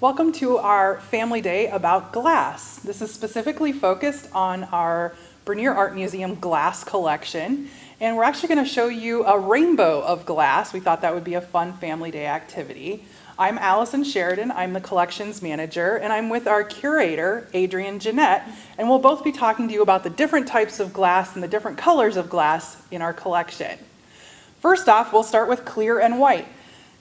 Welcome to our family day about glass. This is specifically focused on our Bernier Art Museum glass collection, and we're actually going to show you a rainbow of glass. We thought that would be a fun family day activity. I'm Allison Sheridan, I'm the collections manager, and I'm with our curator, Adrienne Gennett, and we'll both be talking to you about the different types of glass and the different colors of glass in our collection. First off, we'll start with clear and white.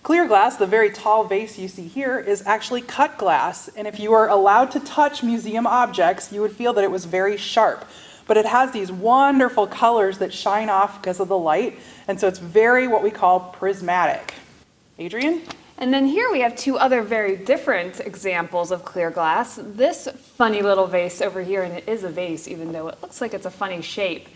Clear glass, the very tall vase you see here, is actually cut glass, and if you were allowed to touch museum objects, you would feel that it was very sharp. But it has these wonderful colors that shine off because of the light, and so it's very what we call prismatic. Adrienne? And then here we have two other very different examples of clear glass. This funny little vase over here, and it is a vase even though it looks like it's a funny shape,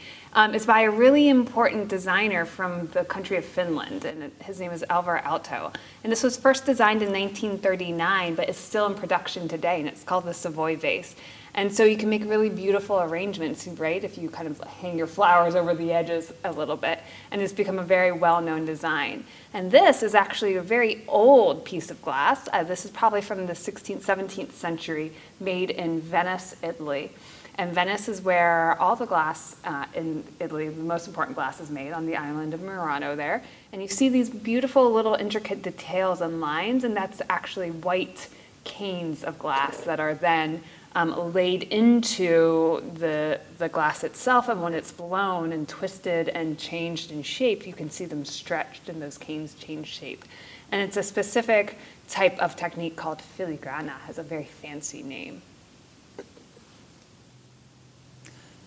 is by a really important designer from the country of Finland, and his name is Alvar Aalto. And this was first designed in 1939, but is still in production today, and it's called the Savoy vase. And so you can make really beautiful arrangements, right, if you kind of hang your flowers over the edges a little bit, and it's become a very well-known design. And this is actually a very old piece of glass. This is probably from the 16th, 17th century, made in Venice, Italy. And Venice is where all the glass in Italy, the most important glass, is made, on the island of Murano there. And you see these beautiful little intricate details and lines, and that's actually white canes of glass that are then laid into the glass itself, and when it's blown and twisted and changed in shape, you can see them stretched and those canes change shape. And it's a specific type of technique called filigrana, has a very fancy name.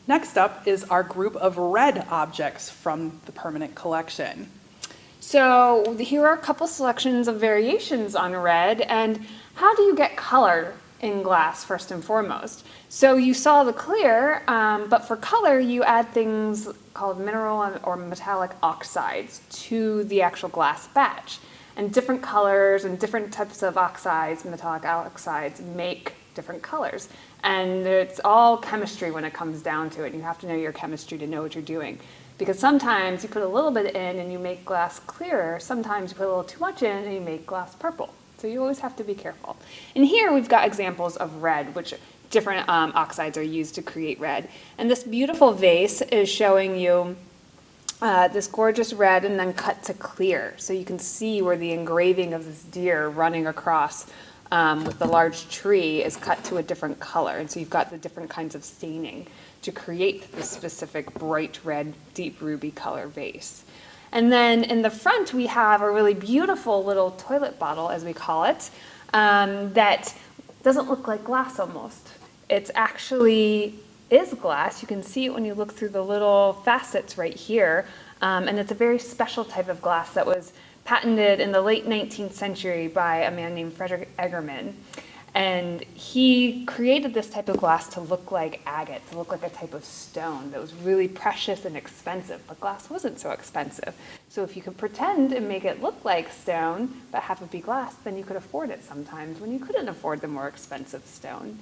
Next up is our group of red objects from the permanent collection. So here are a couple selections of variations on red, and how do you get color in glass first and foremost? So you saw the clear, but for color you add things called mineral or metallic oxides to the actual glass batch. And different colors and different types of oxides, metallic oxides, make different colors. And it's all chemistry when it comes down to it. You have to know your chemistry to know what you're doing. Because sometimes you put a little bit in and you make glass clearer. Sometimes you put a little too much in and you make glass purple. So you always have to be careful. And here we've got examples of red, which different oxides are used to create red. And this beautiful vase is showing you this gorgeous red and then cut to clear. So you can see where the engraving of this deer running across with the large tree is cut to a different color. And so you've got the different kinds of staining to create this specific bright red, deep ruby color vase. And then in the front, we have a really beautiful little toilet bottle, as we call it, that doesn't look like glass almost. It actually is glass. You can see it when you look through the little facets right here. And it's a very special type of glass that was patented in the late 19th century by a man named Frederick Egerman. And he created this type of glass to look like agate, to look like a type of stone that was really precious and expensive, but glass wasn't so expensive. So if you could pretend and make it look like stone, but have it be glass, then you could afford it sometimes when you couldn't afford the more expensive stone.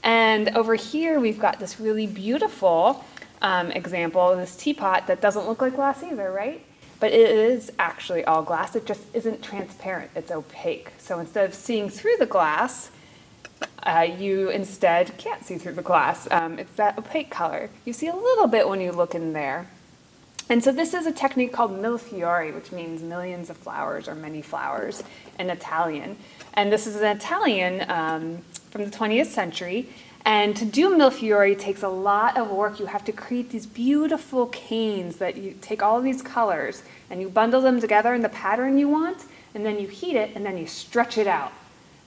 And over here, we've got this really beautiful example of this teapot that doesn't look like glass either, right? But it is actually all glass. It just isn't transparent. It's opaque. So instead of seeing through the glass, you instead can't see through the glass. It's that opaque color. You see a little bit when you look in there. And so this is a technique called millefiori, which means millions of flowers or many flowers in Italian. And this is an Italian from the 20th century. And to do millefiori takes a lot of work. You have to create these beautiful canes that you take all these colors and you bundle them together in the pattern you want, and then you heat it and then you stretch it out.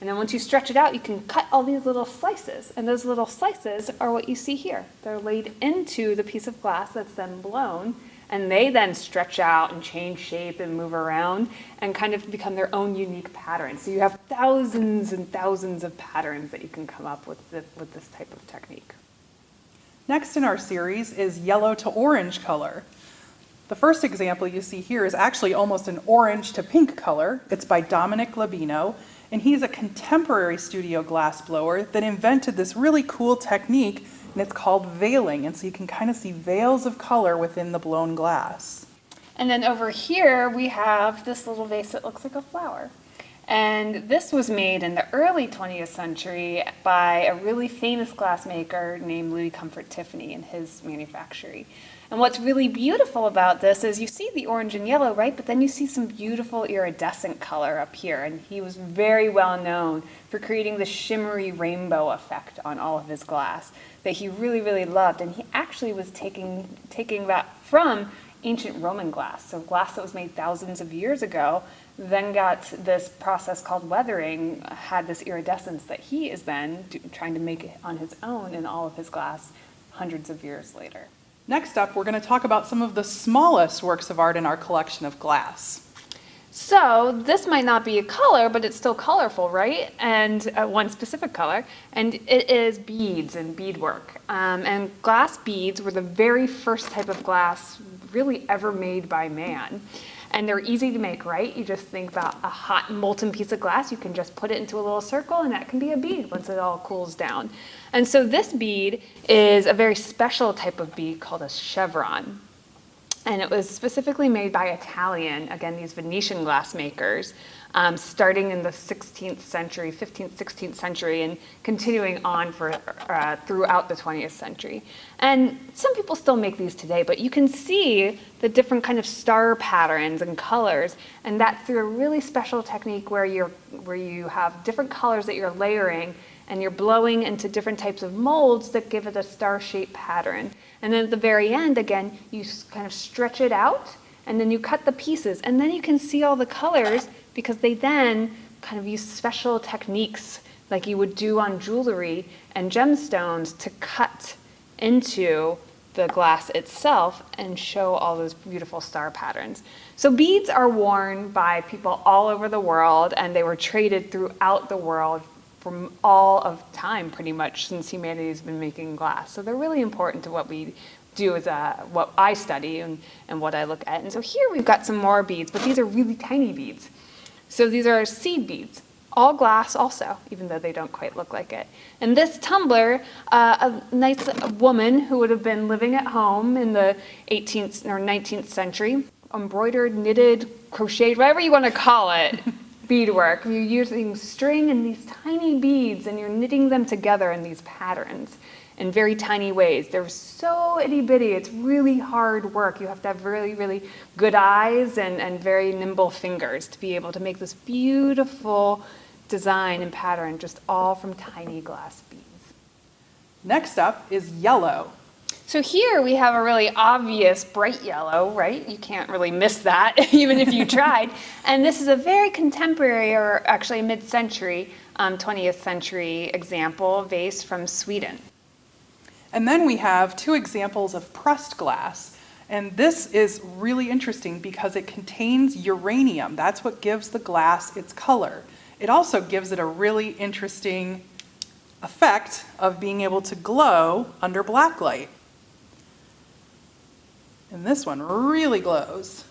And then once you stretch it out, you can cut all these little slices. And those little slices are what you see here. They're laid into the piece of glass that's then blown, and they then stretch out and change shape and move around and kind of become their own unique pattern. So you have thousands and thousands of patterns that you can come up with this type of technique. Next in our series is yellow to orange color. The first example you see here is actually almost an orange to pink color. It's by Dominic Labino, and he's a contemporary studio glass blower that invented this really cool technique, and it's called veiling. And so you can kind of see veils of color within the blown glass. And then over here we have this little vase that looks like a flower. And this was made in the early 20th century by a really famous glassmaker named Louis Comfort Tiffany in his manufactory. And what's really beautiful about this is you see the orange and yellow, right? But then you see some beautiful iridescent color up here. And he was very well known for creating the shimmery rainbow effect on all of his glass that he really, really loved. And he actually was taking that from ancient Roman glass. So glass that was made thousands of years ago, then got this process called weathering, had this iridescence that he is then trying to make it on his own in all of his glass hundreds of years later. Next up, we're going to talk about some of the smallest works of art in our collection of glass. So this might not be a color, but it's still colorful, right? And one specific color, and it is beads and beadwork. And glass beads were the very first type of glass really ever made by man. And they're easy to make, right? You just think about a hot molten piece of glass. You can just put it into a little circle and that can be a bead once it all cools down. And so this bead is a very special type of bead called a chevron. And it was specifically made by Italian, again, these Venetian glassmakers, starting in the 16th century, 15th, 16th century, and continuing on for throughout the 20th century. And some people still make these today, but you can see the different kind of star patterns and colors, and that's through a really special technique where you have different colors that you're layering, and you're blowing into different types of molds that give it a star-shaped pattern. And then at the very end, again, you kind of stretch it out, and then you cut the pieces, and then you can see all the colors because they then kind of use special techniques like you would do on jewelry and gemstones to cut into the glass itself and show all those beautiful star patterns. So beads are worn by people all over the world, and they were traded throughout the world from all of time, pretty much, since humanity's been making glass. So they're really important to what we do as what I study and what I look at. And so here we've got some more beads, but these are really tiny beads. So these are seed beads, all glass also, even though they don't quite look like it. And this tumbler, a nice woman who would have been living at home in the 18th or 19th century, embroidered, knitted, crocheted, whatever you want to call it, beadwork. You're using string and these tiny beads, and you're knitting them together in these patterns in very tiny ways. They're so itty bitty. It's really hard work. You have to have really, really good eyes and very nimble fingers to be able to make this beautiful design and pattern just all from tiny glass beads. Next up is yellow. So here we have a really obvious bright yellow, right? You can't really miss that, even if you tried. And this is a very contemporary, or actually mid-century, 20th century example vase from Sweden. And then we have two examples of pressed glass. And this is really interesting because it contains uranium. That's what gives the glass its color. It also gives it a really interesting effect of being able to glow under black light. And this one really glows.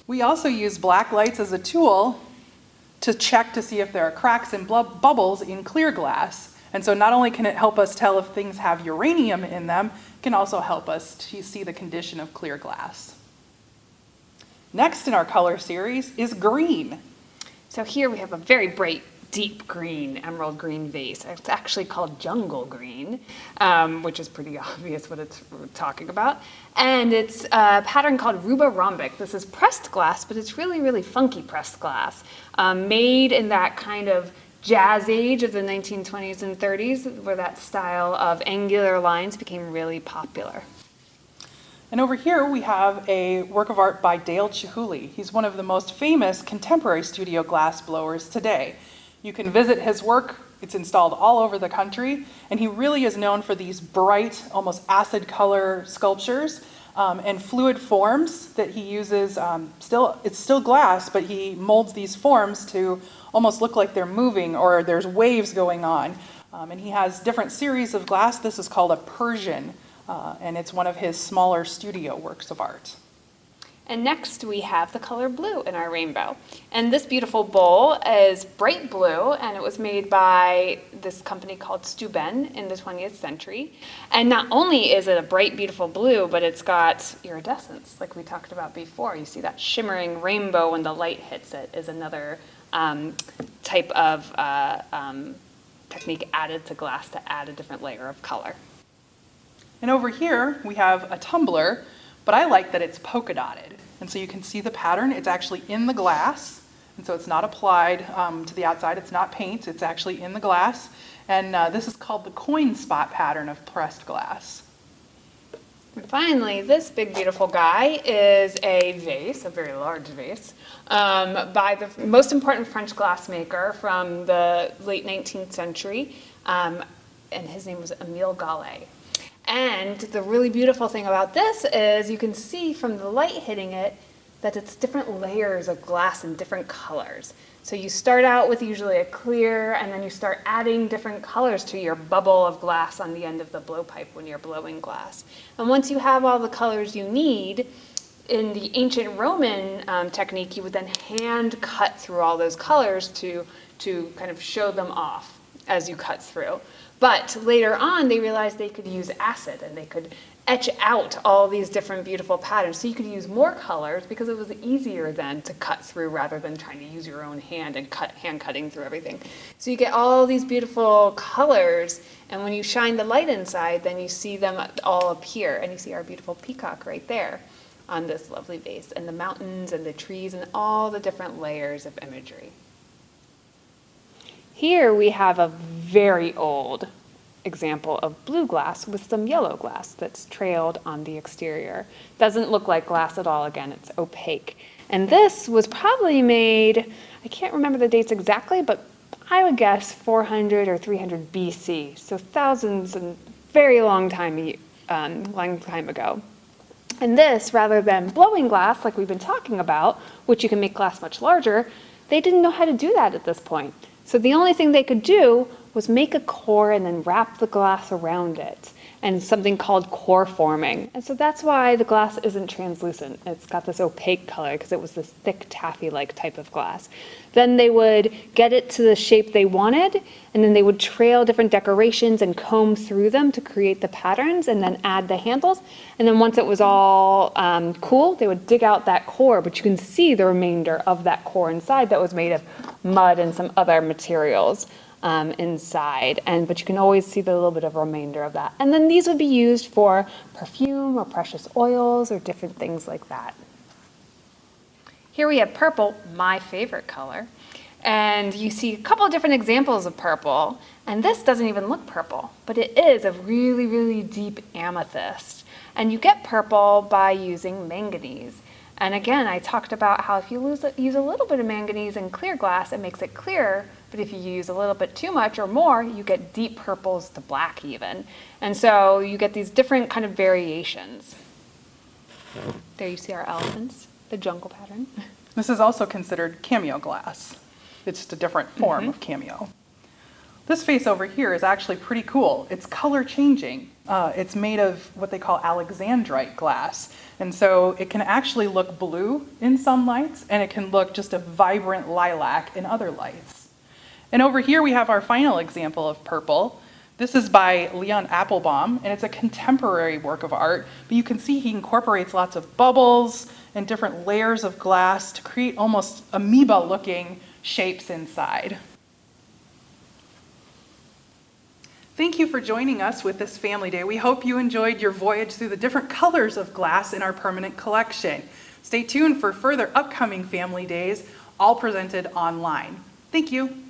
We also use black lights as a tool to check to see if there are cracks and bubbles in clear glass. And so not only can it help us tell if things have uranium in them, it can also help us to see the condition of clear glass. Next in our color series is green. So here we have a very bright, deep green, emerald green vase. It's actually called jungle green, which is pretty obvious what it's talking about. And it's a pattern called ruba rhombic. This is pressed glass, but it's really, really funky pressed glass, made in that kind of jazz age of the 1920s and 30s, where that style of angular lines became really popular. And over here we have a work of art by Dale Chihuly. He's one of the most famous contemporary studio glass blowers today. You can visit his work. It's installed all over the country, and he really is known for these bright, almost acid color sculptures and fluid forms that he uses. It's still glass, but he molds these forms to almost look like they're moving or there's waves going on. And he has different series of glass. This is called a Persian, and it's one of his smaller studio works of art. And next we have the color blue in our rainbow. And this beautiful bowl is bright blue, and it was made by this company called Steuben in the 20th century. And not only is it a bright, beautiful blue, but it's got iridescence, like we talked about before. You see that shimmering rainbow when the light hits it is another type of technique added to glass to add a different layer of color. And over here, we have a tumbler, but I like that it's polka dotted. And so you can see the pattern. It's actually in the glass. And so it's not applied to the outside. It's not paint. It's actually in the glass. And this is called the coin spot pattern of pressed glass. And finally, this big, beautiful guy is a vase, a very large vase, by the most important French glassmaker from the late 19th century. And his name was Émile Gallé. And the really beautiful thing about this is you can see from the light hitting it that it's different layers of glass in different colors. So you start out with usually a clear, and then you start adding different colors to your bubble of glass on the end of the blowpipe when you're blowing glass. And once you have all the colors you need, in the ancient Roman technique, you would then hand cut through all those colors to kind of show them off as you cut through. But later on, they realized they could use acid, and they could etch out all these different beautiful patterns. So you could use more colors because it was easier then to cut through rather than trying to use your own hand and hand cutting through everything. So you get all these beautiful colors, and when you shine the light inside, then you see them all appear, and you see our beautiful peacock right there on this lovely vase, and the mountains and the trees and all the different layers of imagery. Here we have a very old example of blue glass with some yellow glass that's trailed on the exterior. Doesn't look like glass at all. Again, it's opaque. And this was probably made, I can't remember the dates exactly, but I would guess 400 or 300 BC. So thousands and very long time ago. And this, rather than blowing glass like we've been talking about, which you can make glass much larger, they didn't know how to do that at this point. So the only thing they could do was make a core and then wrap the glass around it, and something called core forming. And so that's why the glass isn't translucent. It's got this opaque color because it was this thick taffy-like type of glass. Then they would get it to the shape they wanted, and then they would trail different decorations and comb through them to create the patterns and then add the handles. And then once it was all cool, they would dig out that core, but you can see the remainder of that core inside that was made of mud and some other materials inside, but you can always see the little bit of remainder of that. And then these would be used for perfume or precious oils or different things like that. Here we have purple, my favorite color, and you see a couple of different examples of purple, and this doesn't even look purple, but it is a really, really deep amethyst. And you get purple by using manganese. And again, I talked about how if you use a little bit of manganese in clear glass, it makes it clearer. But if you use a little bit too much or more, you get deep purples to black even. And so you get these different kind of variations. There you see our elephants, the jungle pattern. This is also considered cameo glass. It's just a different form of cameo. This vase over here is actually pretty cool. It's color changing. It's made of what they call alexandrite glass. And so it can actually look blue in some lights, and it can look just a vibrant lilac in other lights. And over here we have our final example of purple. This is by Leon Applebaum, and it's a contemporary work of art, but you can see he incorporates lots of bubbles and different layers of glass to create almost amoeba-looking shapes inside. Thank you for joining us with this Family Day. We hope you enjoyed your voyage through the different colors of glass in our permanent collection. Stay tuned for further upcoming Family Days, all presented online. Thank you.